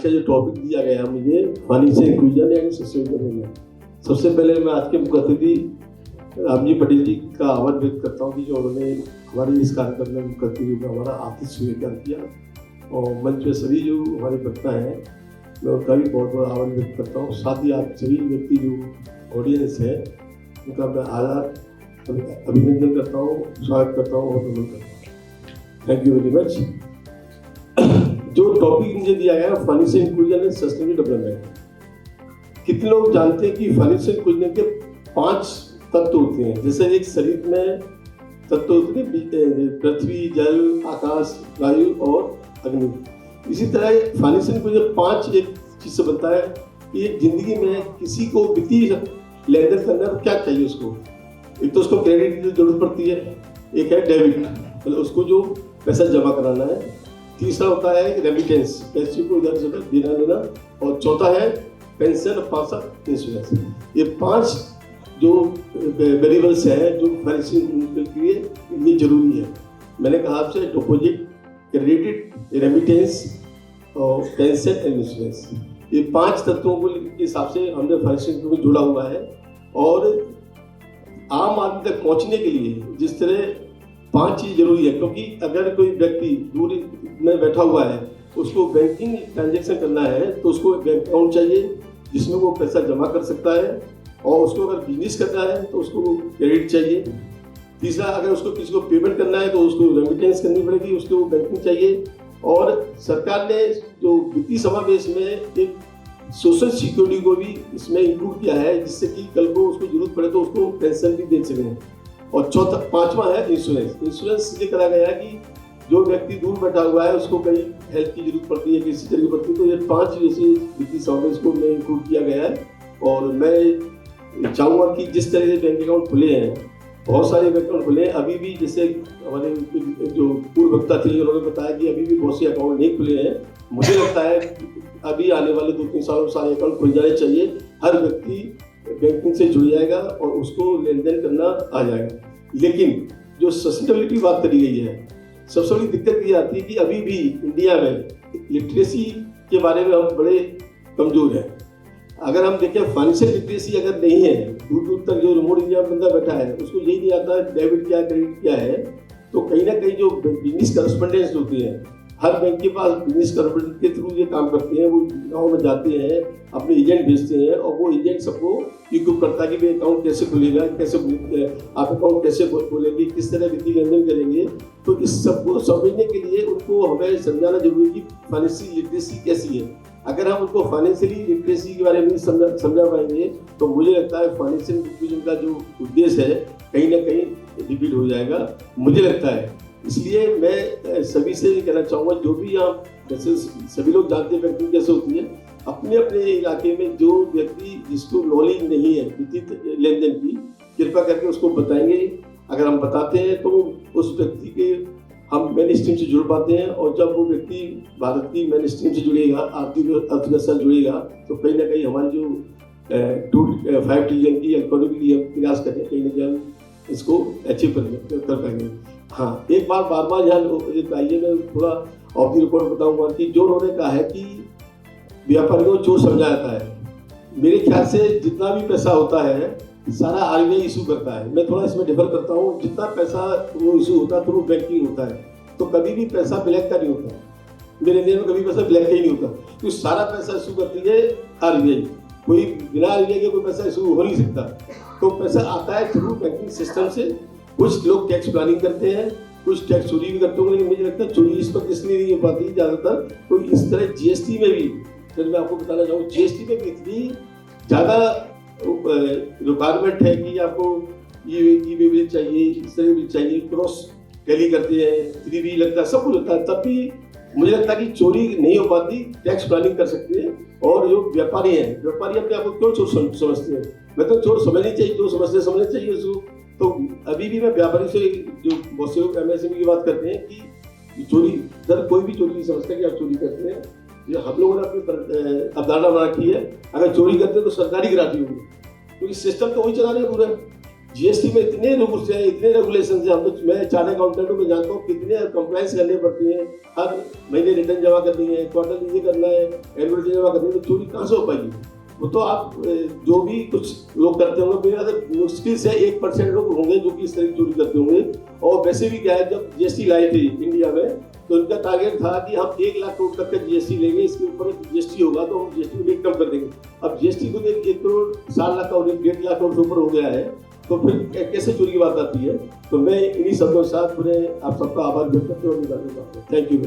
आज का जो टॉपिक दिया गया मुझे फाइनेंशियल इंक्लूजन एंड सस्टेनेबल। सबसे पहले मैं आज के मुख्य अतिथि रामजी पटेल जी का आभार व्यक्त करता हूँ कि जो उन्होंने हमारे इस कार्यक्रम में मुख्य अतिथि का हमारा आतिथ्य स्वीकार किया और मंच में सभी जो हमारे वक्ता हैं मैं उनका भी बहुत बहुत आभार व्यक्त करता हूँ। साथ ही आप सभी व्यक्ति जो ऑडियंस है उनका मैं अभिनंदन करता हूँ, स्वागत करता हूँ और नमन करता हूँ। Thank you very much. जो टॉपिक मुझे दिया गया है financial inclusion and sustainable development. कितने लोग जानते हैं कि फाइनेंशियल इंक्लूजन के 5 तत्व होते हैं। जैसे एक शरीर में तत्व होते हैं पृथ्वी, जल, आकाश, वायु और अग्नि। इसी तरह फाइनेंशियल इंक्लूजन 5 एक चीज से बनता है कि एक जिंदगी में किसी को वित्तीय लेन देन करना है तो क्या चाहिए उसको। एक तो उसको क्रेडिट की जरूरत पड़ती है, एक है डेबिट मतलब उसको जो पैसा जमा कराना है, तीसरा होता है रेमिटेंस पैसे को इधर से उधर देना लेना, और चौथा है पेंशन और 5 इंश्योरेंस। ये 5 जो वेरिएबल्स हैं जो फाइनेंशियल के लिए जरूरी है। मैंने कहा आपसे डिपॉजिट, क्रेडिट, रेमिटेंस और पेंशन एंड इंश्योरेंस, ये 5 तत्वों को के हिसाब से हमने फाइनेंशियल में जुड़ा हुआ है। और आम आदमी तक पहुंचने के लिए जिस तरह 5 चीज़ जरूरी है, क्योंकि अगर कोई व्यक्ति दूर में बैठा हुआ है उसको बैंकिंग ट्रांजेक्शन करना है तो उसको एक बैंक अकाउंट चाहिए जिसमें वो पैसा जमा कर सकता है, और उसको अगर बिजनेस करना है तो उसको क्रेडिट चाहिए। तीसरा, अगर उसको किसी को पेमेंट करना है तो उसको रेमिटेंस करनी पड़ेगी, उसको बैंकिंग चाहिए। और सरकार ने जो वित्तीय समावेश में एक सोशल सिक्योरिटी को भी इसमें इंक्लूड किया है जिससे कि कल को उसको जरूरत पड़े तो उसको पेंशन भी दे सकें। और चौथा 5वां है इंश्योरेंस। इंश्योरेंस ये करा गया है कि जो व्यक्ति दूर बैठा हुआ है उसको कहीं हेल्थ की जरूरत पड़ती है, किसी तरह की पड़ती है, तो ये 5 जैसे वित्तीय समावेश को में इंक्लूड किया गया है। और मैं चाहूँगा कि जिस तरह से बैंक अकाउंट खुले हैं, बहुत सारे बैंक अकाउंट खुले हैं, अभी भी जैसे हमारे जो पूर्व वक्ता थे उन्होंने बताया कि अभी भी बहुत से अकाउंट नहीं खुले हैं। मुझे लगता है अभी आने वाले 2-3 सालों में सारे अकाउंट खुल जाने चाहिए। हर व्यक्ति बैंकिंग से जुड़ जाएगा और उसको लेन देन करना आ जाएगा। लेकिन जो सस्टेनेबिलिटी बात करी गई है, सबसे बड़ी दिक्कत ये आती है कि अभी भी इंडिया में लिटरेसी के बारे में हम बड़े कमजोर हैं। अगर हम देखें फाइनेंशियल लिटरेसी अगर नहीं है, दूर दूर तक जो रिमोट एरिया में बंदा बैठा है उसको यही नहीं आता डेबिट क्या क्रेडिट क्या है, तो कहीं ना कहीं जो बिजनेस करस्पॉन्डेंस होती है, हर बैंक के पास बिजनेस करस्पॉन्डेंट के थ्रू ये काम करते हैं। वो गाँव में जाते हैं, अपने एजेंट भेजते हैं और वो एजेंट सबको इक्विप करता है कि भाई अकाउंट कैसे खुलेगा, कैसे आप अकाउंट कैसे खोलेंगे, किस तरह वित्तीय लेन देन करेंगे। तो इस सबको समझने के लिए उनको हमें समझाना जरूरी है कि फाइनेंशियल लिटरेसी कैसी है। अगर हम उनको फाइनेंशियली लिटरेसी के बारे में समझा पाएंगे तो मुझे लगता है फाइनेंशियल इंक्लूजन का जो उद्देश्य है कहीं ना कहीं डिफीट हो जाएगा, मुझे लगता है। इसलिए मैं सभी से कहना चाहूँगा, जो भी आप जैसे सभी लोग जानते हैं बैंकिंग कैसे होती है, अपने अपने इलाके में जो व्यक्ति जिसको नॉलेज नहीं है वित्तीय लेन देन की, कृपया करके उसको बताएंगे। अगर हम बताते हैं तो उस व्यक्ति के हम मेन स्ट्रीम से जुड़ पाते हैं, और जब वो व्यक्ति भारत की मेन स्ट्रीम से जुड़ेगा, आर्थिक अर्थव्यवस्था जुड़ेगा, तो कहीं ना कहीं हमारी जो 5 ट्रिलियन की इकोनॉमी के लिए हम प्रयास करें, कहीं ना कहीं हम इसको अचीव कर पाएंगे। हाँ, एक बार बार यहाँ आइए मैं थोड़ा ऑफ द रिकॉर्ड बताऊंगा कि जो उन्होंने कहा है कि व्यापारियों को चोर समझा जाता है। मेरे ख्याल से जितना भी पैसा होता है सारा आरबीआई इशू करता है। मैं थोड़ा इसमें डिफर करता हूँ। जितना पैसा वो इशू होता है थ्रू बैंकिंग होता है, तो कभी भी पैसा ब्लैक का नहीं होता। मेरे इंडिया में कभी पैसा ब्लैक का ही नहीं होता, क्योंकि सारा पैसा इशू करती है आरबीआई। कोई बिना आरबीआई के कोई पैसा इशू हो नहीं सकता। तो पैसा आता है थ्रू बैंकिंग सिस्टम से। कुछ लोग टैक्स प्लानिंग करते हैं, कुछ टैक्स चोरी भी करते होंगे, लेकिन मुझे लगता है चोरी इस वक्त इसलिए नहीं हो पाती ज़्यादातर। तो इस तरह जीएसटी में भी, फिर मैं आपको बताना चाहूँ, जीएसटी में भी इतनी ज़्यादा रिक्वायरमेंट है कि आपको ये बिल चाहिए, इस तरह बिल चाहिए, क्रॉस टैली करते हैं, 3B लगता है, सब कुछ होता है, तब भी मुझे लगता है कि चोरी नहीं हो पाती, टैक्स प्लानिंग कर सकते हैं। और जो व्यापारी हैं, व्यापारी अपने आप को क्यों चोर समझते हैं? मैं तो चोर समझनी चाहिए, जो समझते समझना चाहिए उसको। तो अभी भी मैं व्यापारी से, जो बहुत से लोग MSME की बात करते हैं कि चोरी, सर कोई भी चोरी नहीं समझता कि आप चोरी करते हैं। ये हम लोगों ने अपनी अवधारणा बना रखी है, अगर चोरी करते हैं तो सरकारी गिराती होगी, क्योंकि सिस्टम तो वही चला रहे हैं पूरा। जीएसटी में इतने रूल्स हैं, इतने रेगुलेशन हैं। हम तो, मैं चार्टर्ड अकाउंटेंट में जानता हूँ कितने कंप्लायंस करने पड़ती हैं। हर महीने रिटर्न जमा करनी है, क्वार्टरली ये करना है, एनुअल रिटर्न जमा करनी है, तो चोरी कहाँ से हो पाएगी? वो तो आप जो भी कुछ लोग करते होंगे, मेरा तो मुश्किल से 1% लोग होंगे जो कि इस तरह की चोरी करते होंगे। और वैसे भी क्या है, जब जीएसटी लाए थे इंडिया में तो उनका टारगेट था कि हम 1 लाख करोड़ तक का जीएसटी लेंगे, इसके ऊपर जीएसटी होगा तो हम जीएसटी रेट कम कर देंगे। अब जीएसटी को 1 करोड़ 60 लाख का 1.5 लाख करोड़ से ऊपर हो गया है, तो फिर कैसे चोरी की बात आती है? तो मैं इन्हीं शब्दों के साथ पूरे आप सबका आभार व्यक्त करते हुए, थैंक यू।